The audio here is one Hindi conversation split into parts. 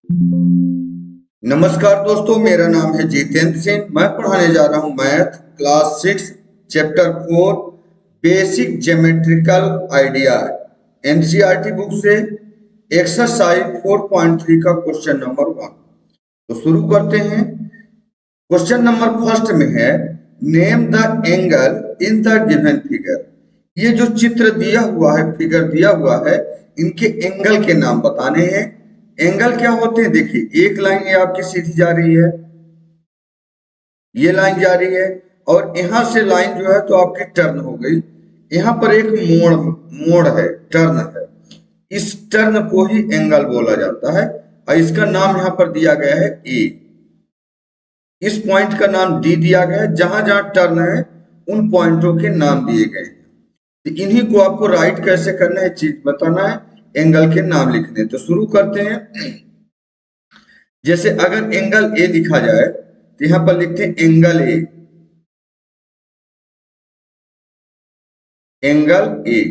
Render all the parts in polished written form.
नमस्कार दोस्तों, मेरा नाम है जितेंद्र सिंह। मैं पढ़ाने जा रहा हूं math class 6 chapter 4 basic geometrical idea NCERT book से एक्सरसाइज 4.3 का क्वेश्चन नंबर 1। तो शुरू करते हैं। क्वेश्चन नंबर फर्स्ट में है name the angle in the given figure. ये जो चित्र दिया हुआ है, फिगर दिया हुआ है, इनके एंगल के नाम बताने हैं। एंगल क्या होते हैं? देखिए, एक लाइन ये आपकी सीधी जा रही है, ये लाइन जा रही है, और यहां से लाइन जो है तो आपकी टर्न हो गई। यहां पर एक मोड़ मोड़ है, टर्न है। इस टर्न को ही एंगल बोला जाता है और इसका नाम यहां पर दिया गया है ए। इस पॉइंट का नाम डी दिया गया है। जहां जहां टर्न है उन पॉइंटों के नाम दिए गए हैं। तो इन्हीं को आपको राइट कैसे करना है, चीज बताना है, एंगल के नाम लिखने। तो शुरू करते हैं। जैसे अगर एंगल ए लिखा जाए तो यहां पर लिखते हैं एंगल ए, एंगल ए।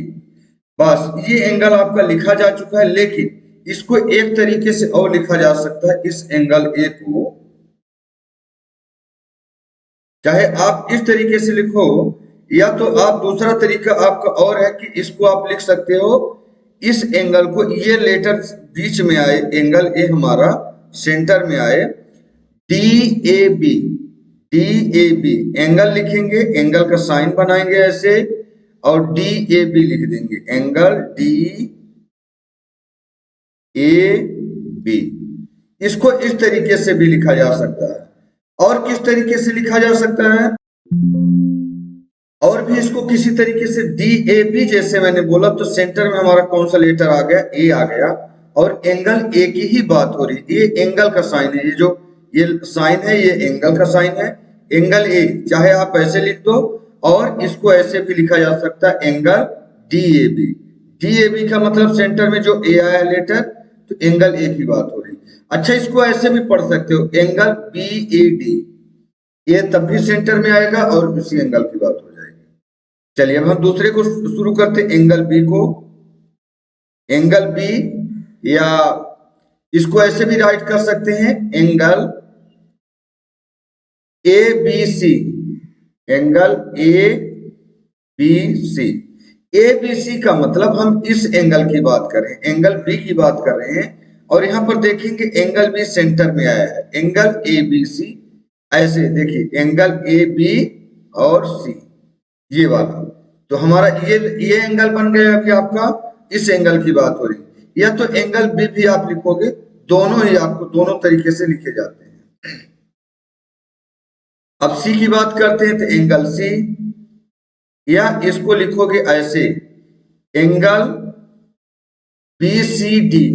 बस ये एंगल आपका लिखा जा चुका है, लेकिन इसको एक तरीके से और लिखा जा सकता है। इस एंगल ए को चाहे आप इस तरीके से लिखो, या तो आप दूसरा तरीका आपका और है कि इसको आप लिख सकते हो, इस एंगल को, ये लेटर बीच में आए, एंगल ए हमारा सेंटर में आए, D A B, D A B angle लिखेंगे, एंगल का साइन बनाएंगे ऐसे, और डी ए बी लिख देंगे, एंगल डी ए बी। इसको इस तरीके से भी लिखा जा सकता है। और किस तरीके से लिखा जा सकता है? और भी इसको किसी तरीके से डी ए बी, जैसे मैंने बोला, तो सेंटर में हमारा कौन सा लेटर आ गया? ए आ गया, और एंगल ए की ही बात हो रही है। ये एंगल का साइन है, ये जो ये साइन है ये एंगल का साइन है, एंगल ए। चाहे आप ऐसे लिख दो, और इसको ऐसे भी लिखा जा सकता है, angle D A B. D A B का मतलब सेंटर में जो ए आया लेटर, तो एंगल ए की बात हो रही। अच्छा, इसको ऐसे भी पढ़ सकते हो, एंगल बी ए डी। ये तब भी सेंटर में आएगा और उसी एंगल की बात हो जाएगी। चलिए अब हम दूसरे को शुरू करते हैं, एंगल बी को। एंगल बी, या इसको ऐसे भी राइट कर सकते हैं, angle A B C, angle A B C. A B C का मतलब हम इस एंगल की बात कर रहे हैं, एंगल बी की बात कर रहे हैं। और यहां पर देखेंगे एंगल बी सेंटर में आया है, एंगल ए बी सी। ऐसे देखिए, एंगल ए बी और सी, ये वाला। तो हमारा ये एंगल बन गया कि आपका, इस एंगल की बात हो रही। या तो एंगल बी भी आप लिखोगे, दोनों ही आपको दोनों तरीके से लिखे जाते हैं। अब सी की बात करते हैं, तो एंगल सी, या इसको लिखोगे ऐसे, एंगल बी सी डी।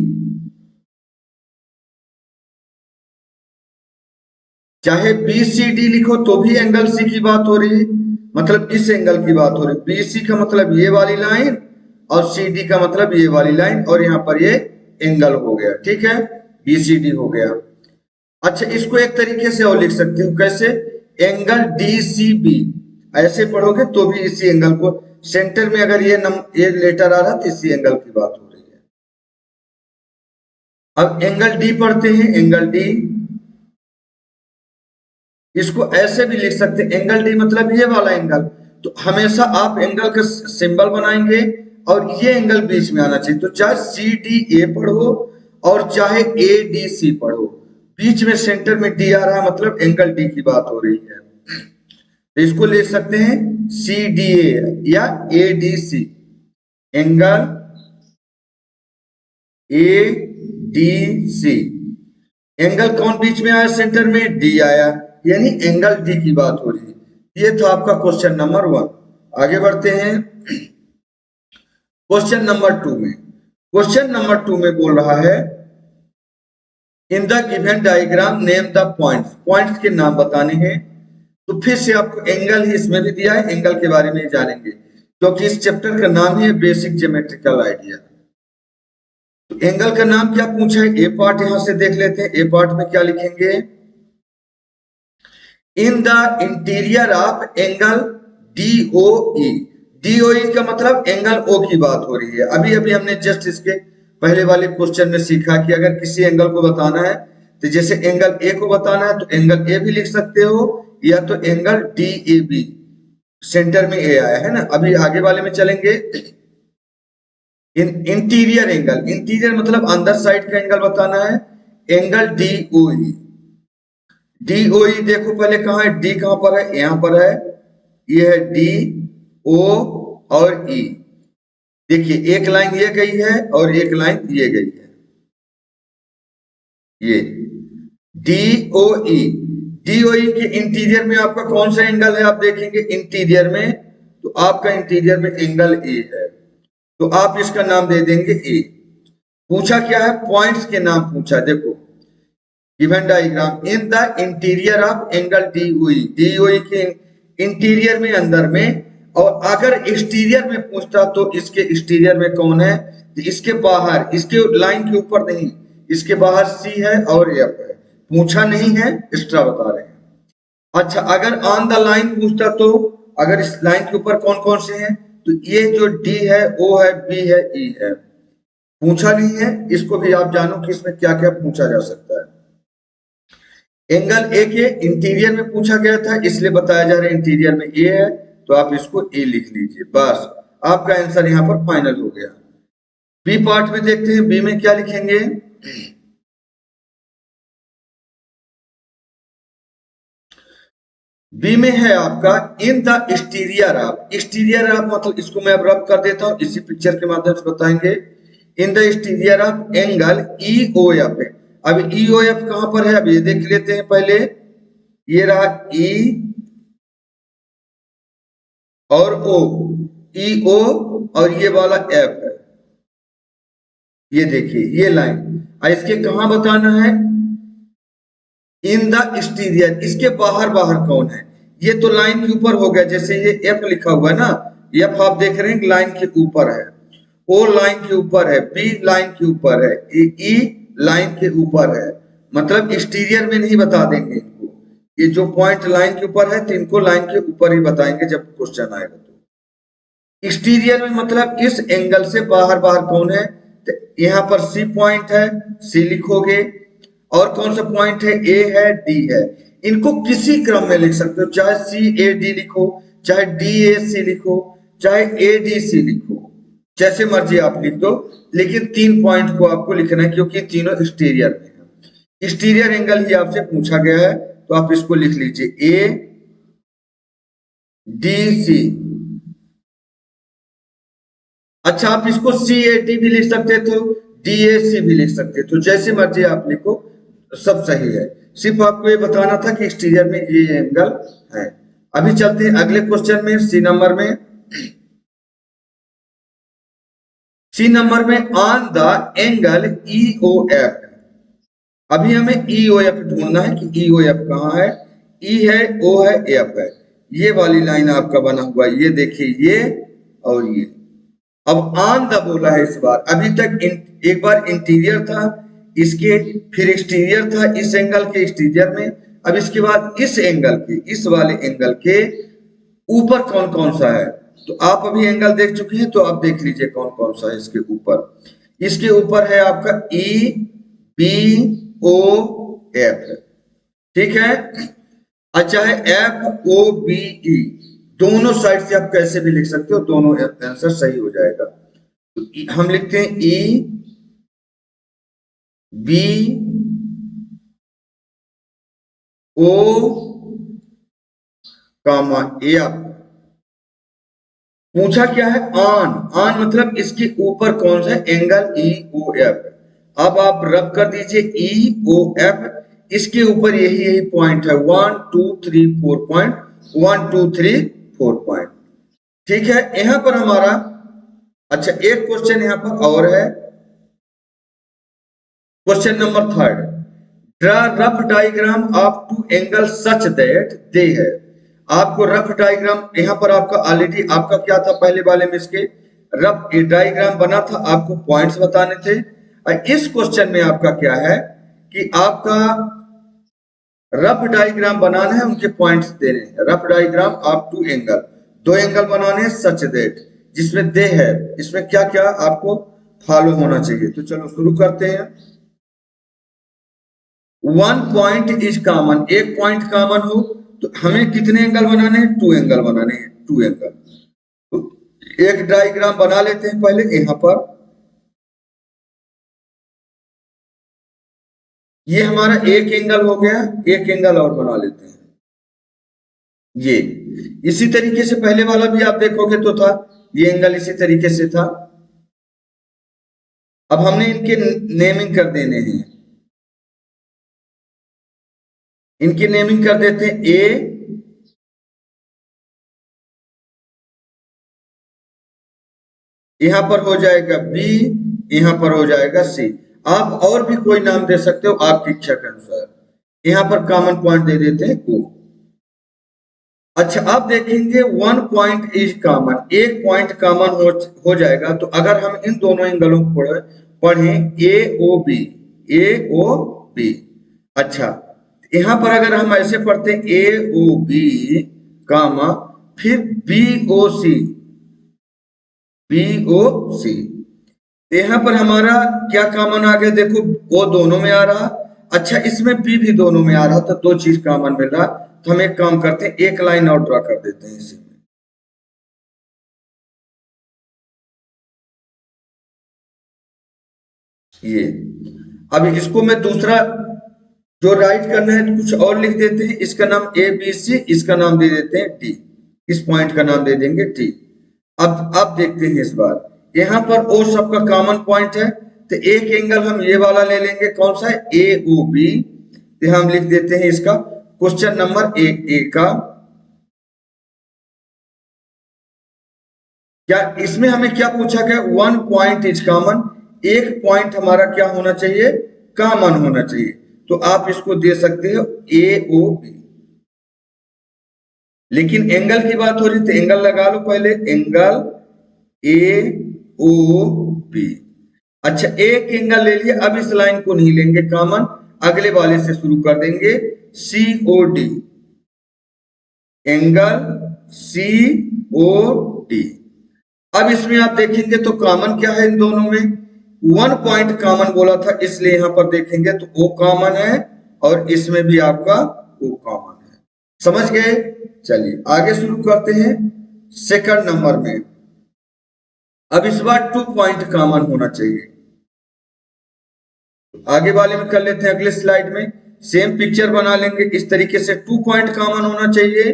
चाहे बी सी डी लिखो तो भी एंगल सी की बात हो रही है, मतलब इस एंगल की बात हो रही है। बी सी का मतलब ये वाली लाइन, और सी डी का मतलब ये वाली लाइन, और यहां पर ये एंगल हो गया। ठीक है, बी सी डी हो गया। अच्छा, इसको एक तरीके से और लिख सकते हो, कैसे? Angle D C B. ऐसे पढ़ोगे तो भी इसी एंगल को, सेंटर में अगर ये लेटर आ रहा तो इसी एंगल की बात हो रही है। अब एंगल डी पढ़ते हैं, एंगल डी, इसको ऐसे भी लिख सकते हैं, एंगल डी मतलब ये वाला एंगल। तो हमेशा आप एंगल का सिंबल बनाएंगे और ये एंगल बीच में आना चाहिए। तो चाहे सी डी ए पढ़ो और चाहे ए डी सी पढ़ो, बीच में सेंटर में डी आ रहा है, मतलब एंगल डी की बात हो रही है। तो इसको ले सकते हैं सी डी ए या A D C, angle A D C. Angle कौन बीच में आया? सेंटर में डी आया, यानी एंगल डी की बात हो रही है। ये था आपका क्वेश्चन नंबर 1। आगे बढ़ते हैं क्वेश्चन नंबर 2 में। क्वेश्चन नंबर 2 में बोल रहा है, in the given diagram name the points. Points के नाम बताने हैं। तो फिर से आपको एंगल ही इसमें भी दिया है, एंगल के बारे में जानेंगे, क्योंकि इस चैप्टर का नाम ही है बेसिक ज्योमेट्रिकल आइडिया। तो एंगल का नाम क्या पूछा है? ए पार्ट यहां से देख लेते हैं। ए पार्ट में क्या लिखेंगे? In the interior of angle DOE। DOE का मतलब एंगल ओ की बात हो रही है। अभी अभी हमने जस्ट इसके पहले वाले क्वेश्चन में सीखा कि अगर किसी एंगल को बताना है तो जैसे एंगल ए को बताना है तो एंगल ए भी लिख सकते हो, या तो angle D A B, centre में ए आया है ना। अभी आगे वाले में चलेंगे। इंटीरियर एंगल, इंटीरियर मतलब अंदर साइड का एंगल बताना है, एंगल डीओई। डीओई देखो पहले कहाँ है, डी कहाँ पर है, यहाँ पर है, ये है डी ओ और ई। देखिए एक लाइन ये गई है और एक लाइन ये गई है, ये डीओई। डीओई के इंटीरियर में आपका कौन सा एंगल है, आप देखेंगे इंटीरियर में, तो आपका इंटीरियर में एंगल ए है, तो आप इसका नाम दे देंगे ए। पूछा क्या है, पॉइंट्स के नाम पूछा। देखो given diagram in the interior of angle DOE, DOE के इंटीरियर में अंदर में, और अगर एक्सटीरियर में पूछता तो इसके एक्सटीरियर में कौन है, तो इसके बाहर, इसके लाइन के ऊपर नहीं, इसके बाहर सी है और एफ है। पूछा नहीं है, एक्स्ट्रा बता रहे हैं। अच्छा अगर ऑन द लाइन पूछता तो अगर इस लाइन के ऊपर कौन कौन से हैं, तो ये जो डी है, ओ है, बी है, ई है। पूछा नहीं है, इसको भी आप जानो कि इसमें क्या क्या पूछा जा सकता है। एंगल ए के इंटीरियर में पूछा गया था, इसलिए बताया जा रहा है इंटीरियर में ए है, तो आप इसको ए लिख लीजिए, बस आपका आंसर यहां पर फाइनल हो गया। बी पार्ट में देखते हैं, बी में क्या लिखेंगे। बी में है आपका इन the exterior of, exterior of मतलब इसको मैं अब रब कर देता हूं, इसी पिक्चर के माध्यम से बताएंगे। In the exterior of angle E O F है। अब ई ओ एफ कहां पर है, अब ये देख लेते हैं पहले। ये रहा ई और ओ, ई ओ और ये वाला एफ है, ये देखिए ये लाइन। इसके कहां बताना है, इन द एक्सटीरियर, इसके बाहर बाहर कौन है। ये तो लाइन के ऊपर हो गया, जैसे ये एफ लिखा हुआ है ना, एफ आप देख रहे हैं लाइन के ऊपर है, ओ लाइन के ऊपर है, बी लाइन के ऊपर है, ई लाइन के ऊपर है, मतलब एक्सटीरियर में नहीं बता देंगे इनको। ये जो पॉइंट लाइन के ऊपर है तो इनको लाइन के ऊपर ही बताएंगे जब क्वेश्चन आएगा। तो एक्सटीरियर में मतलब इस एंगल से बाहर बाहर कौन है, तो यहाँ पर सी पॉइंट है, सी लिखोगे, और कौन सा पॉइंट है, ए है, डी है। इनको किसी क्रम में लिख सकते हो, चाहे सी ए डी लिखो, चाहे डी ए सी लिखो, चाहे ए डी सी लिखो, जैसे मर्जी आप लिख दो, लेकिन 3 पॉइंट को आपको लिखना है क्योंकि तीनों एक्सटीरियर में है। एक्सटीरियर एंगल ही आपसे पूछा गया है, तो आप इसको लिख लीजिए ए डी सी। अच्छा आप इसको सी ए डी भी लिख सकते थे, डी ए सी भी लिख सकते, तो जैसे मर्जी आप लिखो, सब सही है। सिर्फ आपको ये बताना था कि एक्सटीरियर में ये एंगल है। अभी चलते हैं अगले क्वेश्चन में, सी नंबर में। सी नंबर में on the angle E O F, अभी हमें ई ओ एफ ढूंढना है कि ई ओ एफ कहाँ है। ई है, ओ है, एफ है, ये वाली लाइन आपका बना हुआ है, ये देखिए ये और ये। अब ऑन द बोला है इस बार, अभी तक एक बार इंटीरियर था इसके, फिर एक्सटीरियर था इस एंगल के एक्सटीरियर में, अब इसके बाद इस एंगल के, इस वाले एंगल के ऊपर कौन कौन सा है। तो आप अभी एंगल देख चुके हैं, तो आप देख लीजिए कौन कौन सा है इसके ऊपर। इसके ऊपर है आपका ई बी ओ एफ, ठीक है। अच्छा है एफ ओ बी ई, दोनों साइड से आप कैसे भी लिख सकते हो, दोनों आंसर सही हो जाएगा। तो हम लिखते हैं ई बी ओ कामा एफ। पूछा क्या है, ऑन, ऑन मतलब इसके ऊपर कौन सा एंगल ई ओ एफ। अब आप रब कर दीजिए ई ओ एफ, इसके ऊपर यही यही पॉइंट है, 1 2 3 4 पॉइंट, 1 2 3 4 पॉइंट, ठीक है। यहां पर हमारा, अच्छा एक क्वेश्चन यहां पर और है, question number 3, draw rough diagram of two angle such that they है। आपको रफ डायग्राम, यहां पर आपका ऑलरेडी आपका क्या था, पहले वाले में इसके रफ डायग्राम बना था, आपको पॉइंट्स बताने थे। इस क्वेश्चन में आपका क्या है कि आपका रफ डायग्राम बनाना है, उनके पॉइंट्स देने हैं। Rough diagram of two angle, दो एंगल बनाने हैं सच दैट, जिसमें दे है, इसमें क्या क्या आपको फॉलो होना चाहिए। तो चलो शुरू करते हैं। वन पॉइंट इज कॉमन, एक पॉइंट कॉमन हो तो हमें कितने एंगल बनाने हैं? टू एंगल बनाने हैं, टू एंगल। तो एक डायग्राम बना लेते हैं पहले यहां पर। ये हमारा एक एंगल हो गया, एक एंगल और बना लेते हैं। ये इसी तरीके से पहले वाला भी आप देखोगे तो था, ये एंगल इसी तरीके से था। अब हमने इनके नेमिंग कर देने हैं, इनकी नेमिंग कर देते हैं। ए, यहां पर हो जाएगा बी, यहां पर हो जाएगा सी। आप और भी कोई नाम दे सकते हो आपकी इच्छा के अनुसार। यहां पर कॉमन पॉइंट दे देते हैं ओ। अच्छा, अब देखेंगे वन पॉइंट इज कॉमन, एक पॉइंट कॉमन हो जाएगा। तो अगर हम इन दोनों एंगलों को पढ़ें ए O B, A O B. अच्छा, यहां पर अगर हम ऐसे पढ़ते हैं ए ओ बी कामा फिर B O C, B O सी, यहां पर हमारा क्या कॉमन आ गया? देखो वो दोनों में आ रहा। अच्छा, इसमें बी भी दोनों में आ रहा, तो दो चीज कॉमन मिल रहा। तो हम एक काम करते हैं, एक लाइन और ड्रा कर देते हैं इसी में। ये अब इसको मैं दूसरा जो राइट करना है कुछ और लिख देते हैं। इसका नाम ए बी सी, इसका नाम दे देते हैं डी, इस पॉइंट का नाम दे देंगे टी। अब देखते हैं इस बार, यहाँ पर ओ सबका कॉमन पॉइंट है। तो एक एंगल हम ये वाला ले लेंगे, कौन सा है? ए ओ बी। तो हम लिख देते हैं इसका क्वेश्चन नंबर ए का। क्या इसमें हमें क्या पूछा गया? वन पॉइंट इज कॉमन, एक पॉइंट हमारा क्या होना चाहिए? कॉमन होना चाहिए। तो आप इसको दे सकते हो ए ओ बी। लेकिन एंगल की बात हो रही तो एंगल लगा लो पहले, एंगल ए ओ बी। अच्छा, एक एंगल ले लिए, अब इस लाइन को नहीं लेंगे कॉमन, अगले वाले से शुरू कर देंगे, C O D, angle C O D. अब इसमें आप देखेंगे तो कॉमन क्या है इन दोनों में? वन पॉइंट कॉमन बोला था, इसलिए यहां पर देखेंगे तो ओ कॉमन है और इसमें भी आपका ओ कॉमन है। समझ गए? चलिए आगे शुरू करते हैं सेकंड नंबर में। अब इस बार टू पॉइंट कॉमन होना चाहिए। आगे वाले में कर लेते हैं, अगले स्लाइड में सेम पिक्चर बना लेंगे। इस तरीके से टू पॉइंट कॉमन होना चाहिए।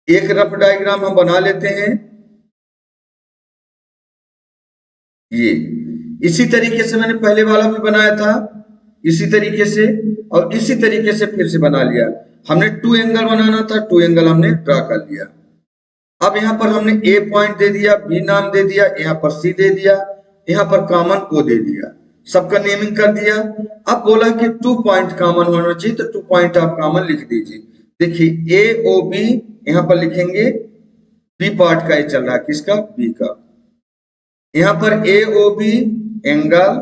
एक रफ डायग्राम हम बना लेते हैं। ये इसी तरीके से मैंने पहले वाला भी बनाया था, इसी तरीके से, और इसी तरीके से फिर से बना लिया। हमने टू एंगल बनाना था, टू एंगल हमने ड्रा कर लिया। अब यहाँ पर हमने ए पॉइंट दे दिया, बी नाम दे दिया, यहाँ पर सी दे दिया, यहाँ पर कॉमन ओ दे दिया, सबका नेमिंग कर दिया। अब बोला कि टू पॉइंट कॉमन होना चाहिए, तो टू पॉइंट आप कॉमन लिख दीजिए। देखिए ए ओ बी, यहाँ पर लिखेंगे बी पार्ट का ये चल रहा है, किसका? बी का। यहाँ पर A O B angle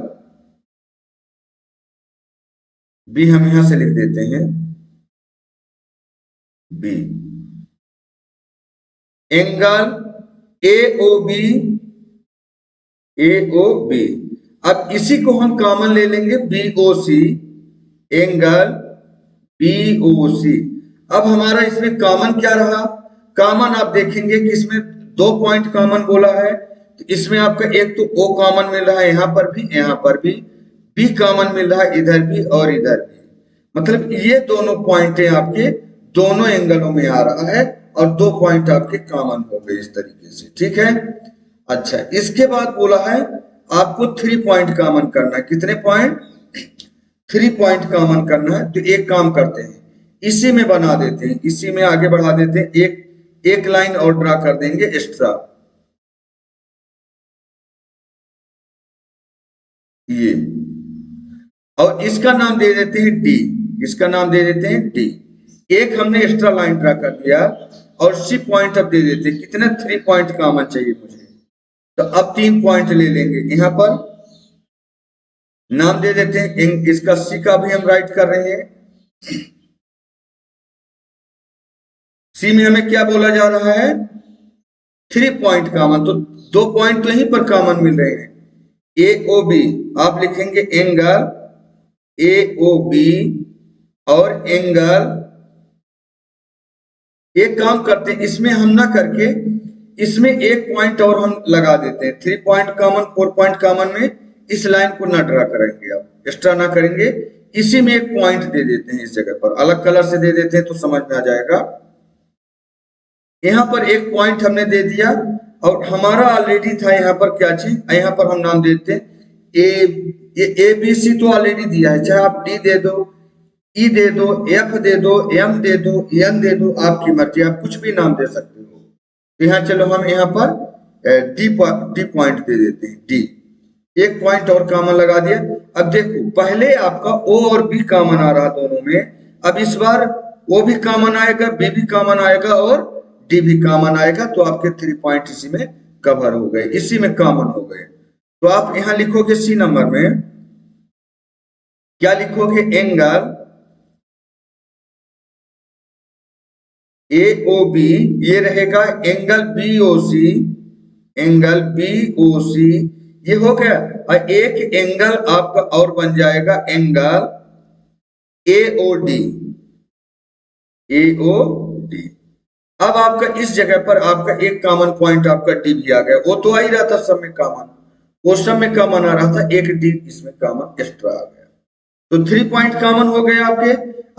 B हम यहां से लिख देते हैं B, angle A O B, A O B. अब इसी को हम कॉमन ले लेंगे B O C, angle B O C. अब हमारा इसमें कॉमन क्या रहा? कॉमन आप देखेंगे कि इसमें दो पॉइंट कॉमन बोला है। तो इसमें आपका एक तो ओ कॉमन मिल रहा है, यहां पर भी, यहां पर भी बी कॉमन मिल रहा है, इधर भी और इधर भी। मतलब ये दोनों पॉइंट आपके दोनों एंगलों में आ रहा है और दो पॉइंट आपके कॉमन हो गए इस तरीके से। ठीक है। अच्छा, इसके बाद बोला है आपको थ्री पॉइंट कॉमन करना है। कितने पॉइंट? थ्री पॉइंट कॉमन करना है। तो एक काम करते हैं, इसी में बना देते हैं, इसी में आगे बढ़ा देते हैं, एक लाइन और ड्रा कर देंगे एक्स्ट्रा। ये और इसका नाम दे देते हैं डी, इसका नाम दे देते हैं डी। एक हमने एक्स्ट्रा लाइन ड्रा कर दिया और सी पॉइंट अब दे देते हैं। कितने? थ्री पॉइंट कॉमन चाहिए मुझे। तो अब तीन पॉइंट ले लेंगे, यहां पर नाम दे देते हैं, इसका सी का भी हम राइट कर रहे हैं। सी में हमें क्या बोला जा रहा है? 3 पॉइंट कॉमन, तो 2 पॉइंट तो यहीं पर कॉमन मिल रहे हैं। ए ओ बी आप लिखेंगे एंगल ए ओ बी और एंगल, एक काम करते हैं इसमें हम ना करके इसमें एक पॉइंट और हम लगा देते हैं। 3 पॉइंट कॉमन 4 पॉइंट कॉमन में इस लाइन को ना ड्रा करेंगे, आप एक्स्ट्रा ना करेंगे, इसी में एक पॉइंट दे देते हैं। इस जगह पर अलग कलर से दे देते हैं तो समझ में आ जाएगा। यहाँ पर एक पॉइंट हमने दे दिया और हमारा ऑलरेडी था यहाँ पर क्या चीज, यहाँ पर हम नाम देते हैं ए बी सी तो ऑलरेडी दिया है, चाहे आप डी दे दो, ई दे दो, एफ दे दो, एम दे दो, एन दे दो, आपकी मर्जी, आप कुछ भी नाम दे सकते हो। तो यहाँ चलो हम यहाँ पर डी पॉइंट दे देते हैं, डी, एक पॉइंट और कॉमन लगा दिया। अब देखो पहले आपका ओ और बी कॉमन आ रहा दोनों में, अब इस बार ओ भी कॉमन आएगा, बी भी कॉमन आएगा और डी भी कॉमन आएगा, तो आपके 3 पॉइंट इसी में कवर हो गए, इसी में कॉमन हो गए। तो आप यहाँ लिखोगे सी नंबर में क्या लिखोगे, एंगल ए ओ बी, ये रहेगा angle B O C, angle B O C, ये हो गया। और एक एंगल आपका और बन जाएगा angle A O D, A O D. अब आपका इस जगह पर आपका एक कॉमन पॉइंट आपका डी भी आ गया, वो तो आ ही रहा था सब में कॉमन, वो सब में कॉमन आ रहा था, एक डी इसमें कॉमन एक्स्ट्रा आ गया, तो 3 पॉइंट कॉमन हो गए आपके।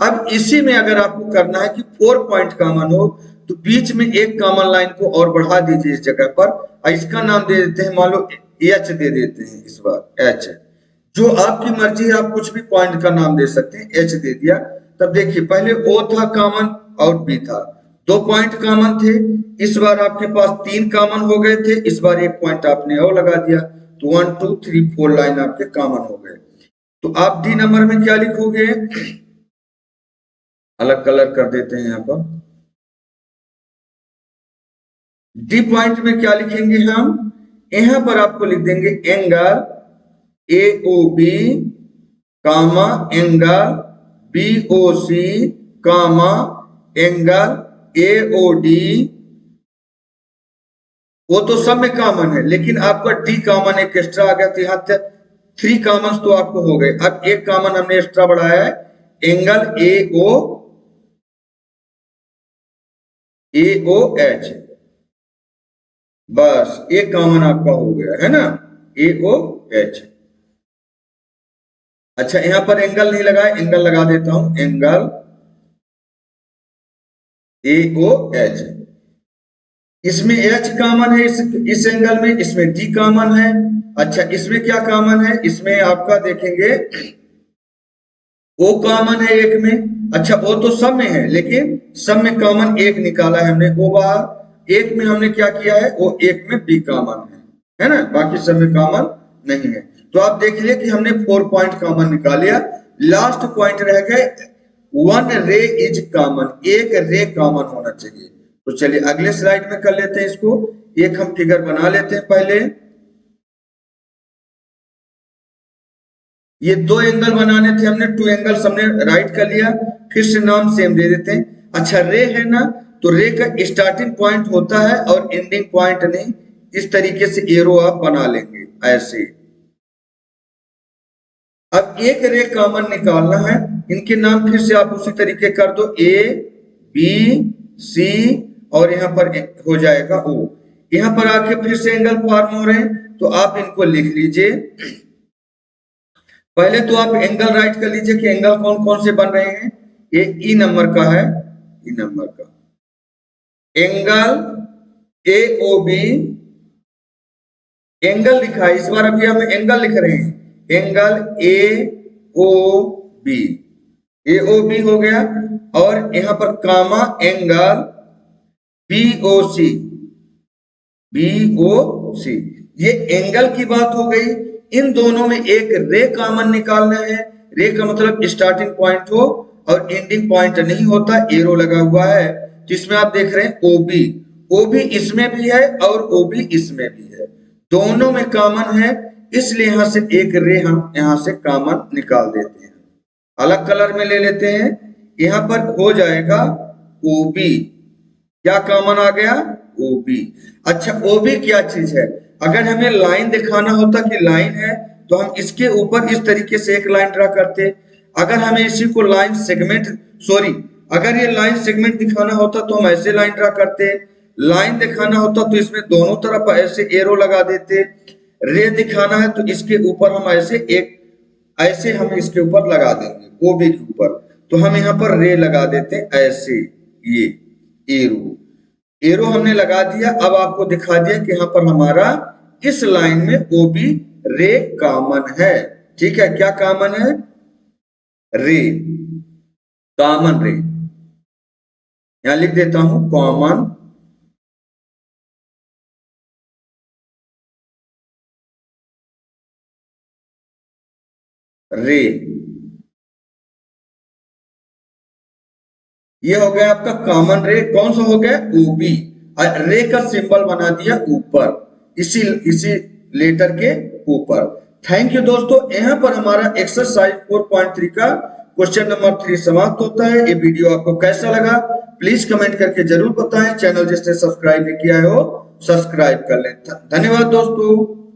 अब इसी में अगर आपको करना है कि 4 पॉइंट कॉमन हो, तो बीच में एक कॉमन लाइन को और बढ़ा दीजिए इस जगह पर, और इसका नाम दे देते हैं, मान लो एच दे देते हैं, इस बार एच, जो आपकी मर्जी है, आप कुछ भी पॉइंट का नाम दे सकते हैं, एच दे दिया। तब देखिए पहले ओ था कॉमन और बी था, 2 पॉइंट कॉमन थे, इस बार आपके पास 3 कॉमन हो गए थे, इस बार एक पॉइंट आपने और लगा दिया, तो 1 2 3 4 लाइन आपके कॉमन हो गए। तो आप डी नंबर में क्या लिखोगे, अलग कलर कर देते हैं यहाँ पर, डी पॉइंट में क्या लिखेंगे हम, यहां पर आपको लिख देंगे angle A O B comma angle B O C comma angle A O D, वो तो सब में कॉमन है, लेकिन आपका डी कॉमन एक एक्स्ट्रा आ गया, तो यहाँ तक 3 कॉमन तो आपको हो गए। अब एक कॉमन हमने एक्स्ट्रा बढ़ाया है, एंगल ए ओ एच, बस एक कॉमन आपका हो गया है ना, ए ओ एच। अच्छा यहां पर एंगल नहीं लगाया, एंगल लगा देता हूं, एंगल ए ओ एच, इसमें एच कॉमन है, इस एंगल में, इसमें डी कॉमन है। अच्छा इसमें क्या कॉमन है, इसमें आपका देखेंगे ओ कॉमन है एक में, अच्छा वो तो सब में है, लेकिन सब में कॉमन एक निकाला है हमने, ओ बाहर, एक में हमने क्या किया है, वो एक में बी कॉमन है ना, बाकी सब में कॉमन नहीं है। तो आप देख लिए कि हमने 4 पॉइंट कॉमन निकाल लिया, लास्ट पॉइंट रह गए 1 रे इज कॉमन, एक रे कॉमन होना चाहिए। तो चलिए अगले स्लाइड में कर लेते हैं इसको, एक हम फिगर बना लेते हैं पहले। ये 2 एंगल बनाने थे हमने, 2 एंगल्स हमने राइट कर लिया, फिर से नाम सेम दे देते हैं। अच्छा रे है ना, तो रे का स्टार्टिंग पॉइंट होता है और एंडिंग पॉइंट नहीं, इस तरीके से एरो आप बना लेंगे ऐसे। अब एक रे कॉमन निकालना है, इनके नाम फिर से आप उसी तरीके कर दो, ए बी सी और यहाँ पर हो जाएगा ओ, यहाँ पर आके फिर से एंगल फॉर्म हो रहे हैं, तो आप इनको लिख लीजिए। पहले तो आप एंगल राइट कर लीजिए कि एंगल कौन कौन से बन रहे हैं, ये ई नंबर का है, ई नंबर का angle A O B, angle लिखा है इस बार, अभी हम एंगल लिख रहे हैं, angle A O B, A O B हो गया, और यहां पर comma angle B O C, B O C, ये एंगल की बात हो गई। इन दोनों में एक रे कॉमन निकालना है, रे का मतलब स्टार्टिंग पॉइंट हो और एंडिंग पॉइंट नहीं होता, एरो लगा हुआ है, जिसमें आप देख रहे हैं ओबी, ओबी इसमें भी है और ओबी इसमें भी है, दोनों में कॉमन है, इसलिए यहां से एक रे हम यहां से कॉमन निकाल देते हैं, अलग कलर में ले लेते हैं, यहां पर हो जाएगा ओबी, क्या कॉमन आ गया, ओबी। अच्छा, ओबी क्या चीज है? अगर हमें लाइन दिखाना होता कि लाइन है तो हम इसके ऊपर इस तरीके से एक लाइन ड्रा करते। अगर हमें इसी को लाइन सेगमेंट, सॉरी, अगर ये लाइन सेगमेंट दिखाना होता तो हम ऐसे लाइन ड्रा करते। लाइन दिखाना होता तो इसमें दोनों तरफ ऐसे एरो लगा देते। रे दिखाना है तो इसके ऊपर हम ऐसे हम इसके ऊपर लगा देंगे ओबी के ऊपर, तो हम यहाँ पर रे लगा देते हैं ऐसे, ये एरो, एरो हमने लगा दिया। अब आपको दिखा दिया कि यहाँ पर हमारा इस लाइन में ओबी रे कॉमन है। ठीक है, क्या कॉमन है? रे, कॉमन रे। यहां लिख देता हूं कॉमन रे। ये हो गया आपका कॉमन रे। कौन सा हो गया? ओबी। रे का सिंबल बना दिया ऊपर, इसी इसी लेटर के ऊपर। थैंक यू दोस्तों, यहाँ पर हमारा एक्सरसाइज 4.3 का क्वेश्चन नंबर 3 समाप्त होता है। ये वीडियो आपको कैसा लगा प्लीज कमेंट करके जरूर बताएं। चैनल जिसने सब्सक्राइब नहीं किया है वो सब्सक्राइब कर लें। धन्यवाद दोस्तों।